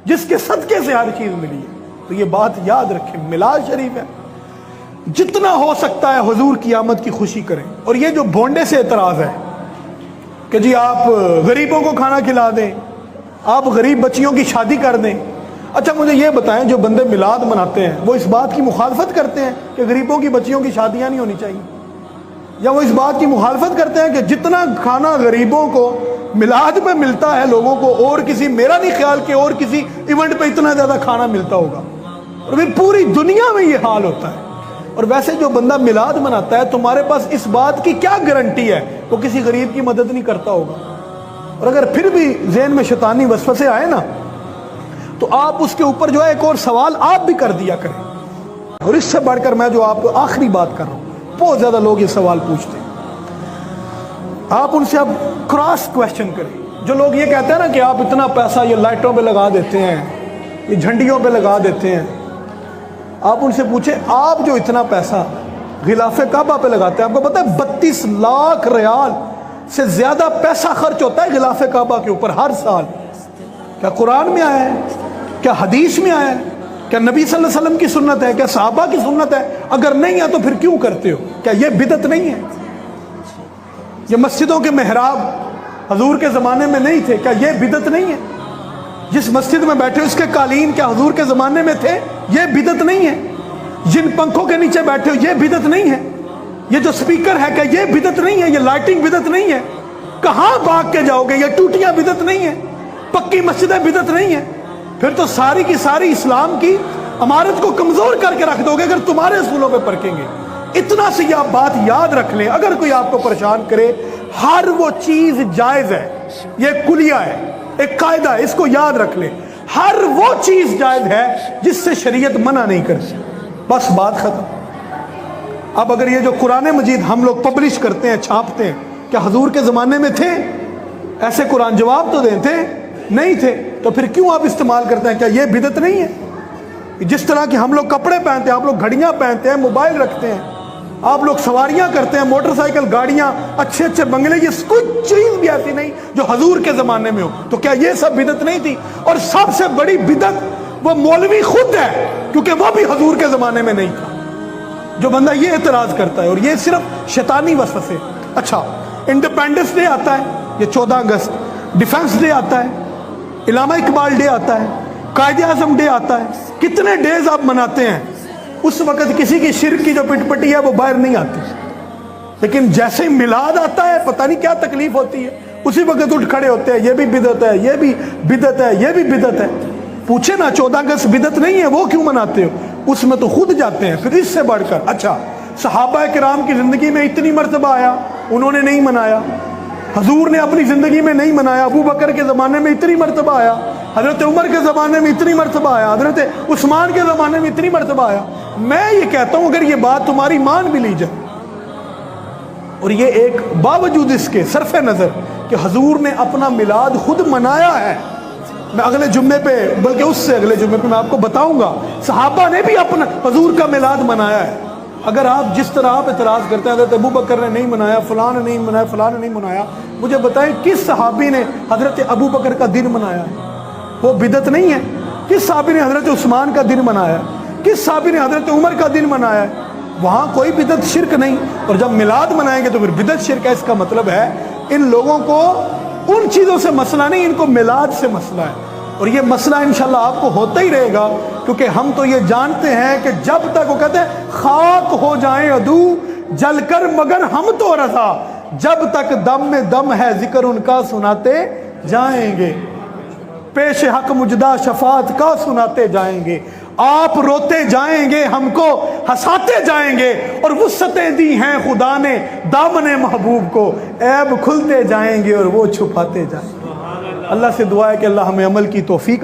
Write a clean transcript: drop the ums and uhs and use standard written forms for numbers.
جس کے صدقے سے ہر چیز ملی ہے۔ تو یہ بات یاد رکھیں، میلاد شریف ہے، جتنا ہو سکتا ہے حضور کی آمد کی خوشی کریں۔ اور یہ جو بھونڈے سے اعتراض ہے کہ جی آپ غریبوں کو کھانا کھلا دیں، آپ غریب بچیوں کی شادی کر دیں۔ اچھا مجھے یہ بتائیں، جو بندے میلاد مناتے ہیں وہ اس بات کی مخالفت کرتے ہیں کہ غریبوں کی بچیوں کی شادیاں نہیں ہونی چاہیے، یا وہ اس بات کی مخالفت کرتے ہیں کہ جتنا کھانا غریبوں کو میلاد میں ملتا ہے لوگوں کو، اور کسی، میرا نہیں خیال کہ اور کسی ایونٹ پہ اتنا زیادہ کھانا ملتا ہوگا، اور پھر پوری دنیا میں یہ حال ہوتا ہے۔ اور ویسے جو بندہ میلاد مناتا ہے، تمہارے پاس اس بات کی کیا گارنٹی ہے وہ کسی غریب کی مدد نہیں کرتا ہوگا؟ اور اگر پھر بھی ذہن میں شیطانی وسوسے آئے نا، تو آپ اس کے اوپر جو ہے ایک اور سوال آپ بھی کر دیا کریں۔ اور اس سے بڑھ کر میں جو آپ کو آخری بات کر رہا ہوں، بہت زیادہ لوگ یہ سوال پوچھتے ہیں، آپ ان سے اب کراس کویسچن کریں۔ جو لوگ یہ کہتے ہیں نا کہ آپ اتنا پیسہ یہ لائٹوں پہ لگا دیتے ہیں، یہ جھنڈیوں پہ لگا دیتے ہیں، آپ ان سے پوچھیں آپ جو اتنا پیسہ غلاف کعبہ پہ لگاتے ہیں، آپ کو پتہ ہے 32 لاکھ ریال سے زیادہ پیسہ خرچ ہوتا ہے غلاف کعبہ کے اوپر ہر سال؟ کیا قرآن میں آیا ہے؟ کیا حدیث میں آیا ہے؟ کیا نبی صلی اللہ علیہ وسلم کی سنت ہے؟ کیا صحابہ کی سنت ہے؟ اگر نہیں ہے تو پھر کیوں کرتے ہو؟ کیا یہ بدعت نہیں ہے؟ یہ مسجدوں کے محراب حضور کے زمانے میں نہیں تھے، کیا یہ بدعت نہیں ہے؟ جس مسجد میں بیٹھے اس کے قالین کیا حضور کے زمانے میں تھے؟ یہ بدعت نہیں ہے؟ جن پنکھوں کے نیچے بیٹھے ہو یہ بدعت نہیں ہے؟ یہ جو سپیکر ہے کیا یہ بدعت نہیں ہے؟ یہ لائٹنگ بدعت نہیں ہے؟ کہاں بھاگ کے جاؤ گے؟ یہ ٹوٹیاں بدعت نہیں ہے؟ پکی مسجدیں بدعت نہیں ہے؟ پھر تو ساری کی ساری اسلام کی عمارت کو کمزور کر کے رکھ دو گے اگر تمہارے اصولوں پہ پرکھیں گے۔ اتنا سی آپ بات یاد رکھ لیں، اگر کوئی آپ کو پریشان کرے، ہر وہ چیز جائز ہے، یہ کلیہ ہے، ایک قاعدہ ہے، اس کو یاد رکھ لیں، ہر وہ چیز جائز ہے جس سے شریعت منع نہیں کرتی، بس بات ختم۔ اب اگر یہ جو قرآن مجید ہم لوگ پبلش کرتے ہیں، چھاپتے ہیں، کیا حضور کے زمانے میں تھے ایسے قرآن؟ جواب تو دیں، تھے؟ نہیں تھے، تو پھر کیوں آپ استعمال کرتے ہیں؟ کیا یہ بدعت نہیں ہے؟ جس طرح کہ ہم لوگ کپڑے پہنتے ہیں، آپ لوگ گھڑیاں پہنتے ہیں، موبائل رکھتے ہیں، آپ لوگ سواریاں کرتے ہیں، موٹر سائیکل، گاڑیاں، اچھے اچھے بنگلے، یہ کچھ چیز بھی ایسی نہیں جو حضور کے زمانے میں ہو، تو کیا یہ سب بدعت نہیں تھی؟ اور سب سے بڑی بدعت وہ مولوی خود ہے، کیونکہ وہ بھی حضور کے زمانے میں نہیں تھا۔ جو بندہ یہ اعتراض کرتا ہے، اور یہ صرف شیطانی وسوسے۔ اچھا انڈیپینڈنس ڈے آتا ہے، یہ 14 اگست، ڈیفنس ڈے آتا ہے، علامہ اقبال ڈے آتا ہے، قائد اعظم ڈے آتا ہے، کتنے ڈیز آپ مناتے ہیں، اس وقت کسی کی شرک کی جو پٹ پٹی ہے وہ باہر نہیں آتی، لیکن جیسے ہی میلاد آتا ہے پتہ نہیں کیا تکلیف ہوتی ہے، اسی وقت اٹھ کھڑے ہوتے ہیں، یہ بھی بدعت ہے، یہ بھی بدعت ہے، یہ بھی بدعت ہے۔ پوچھے نا 14 اگست بدعت نہیں ہے، وہ کیوں مناتے ہو؟ اس میں تو خود جاتے ہیں۔ پھر اس سے بڑھ کر، اچھا صحابہ کرام کی زندگی میں اتنی مرتبہ آیا، انہوں نے نہیں منایا، حضور نے اپنی زندگی میں نہیں منایا، ابو بکر کے زمانے میں اتنی مرتبہ آیا، حضرت عمر کے زمانے میں اتنی مرتبہ آیا، حضرت عثمان کے زمانے میں اتنی مرتبہ آیا۔ میں یہ کہتا ہوں اگر یہ بات تمہاری مان بھی لی جائے، اور یہ ایک باوجود اس کے صرف نظر کہ حضور نے اپنا میلاد خود منایا ہے، میں اگلے جمعے پہ، بلکہ اس سے اگلے جمعے پہ میں آپ کو بتاؤں گا صحابہ نے بھی اپنا حضور کا میلاد منایا ہے۔ اگر آپ جس طرح آپ اعتراض کرتے ہیں حضرت ابو بکر نے نہیں منایا، فلاں نے نہیں منایا، فلاں نے نہیں منایا، مجھے بتائیں کس صحابی نے حضرت ابو بکر کا دن منایا ہے؟ وہ بدعت نہیں ہے؟ کس صحابی نے حضرت عثمان کا دن منایا ہے؟ کس صحابی نے حضرت عمر کا دن منایا ہے؟ وہاں کوئی بدعت شرک نہیں۔ اور جب میلاد منائیں گے تو پھر بدعت شرک ہے، اس کا مطلب ہے ان لوگوں کو ان چیزوں سے مسئلہ نہیں، ان کو میلاد سے مسئلہ ہے، اور یہ مسئلہ انشاءاللہ آپ کو ہوتا ہی رہے گا، کیونکہ ہم تو یہ جانتے ہیں کہ جب تک، وہ کہتے ہیں خاک ہو جائیں عدو جل کر مگر ہم تو رضا، جب تک دم میں دم ہے ذکر ان کا سناتے جائیں گے، پیش حق مجدہ شفاعت کا سناتے جائیں گے، آپ روتے جائیں گے ہم کو ہنساتے جائیں گے، اور وسعتیں دی ہیں خدا نے دامن محبوب کو، عیب کھلتے جائیں گے اور وہ چھپاتے جائیں گے۔ اللہ سے دعا ہے کہ اللہ ہمیں عمل کی توفیق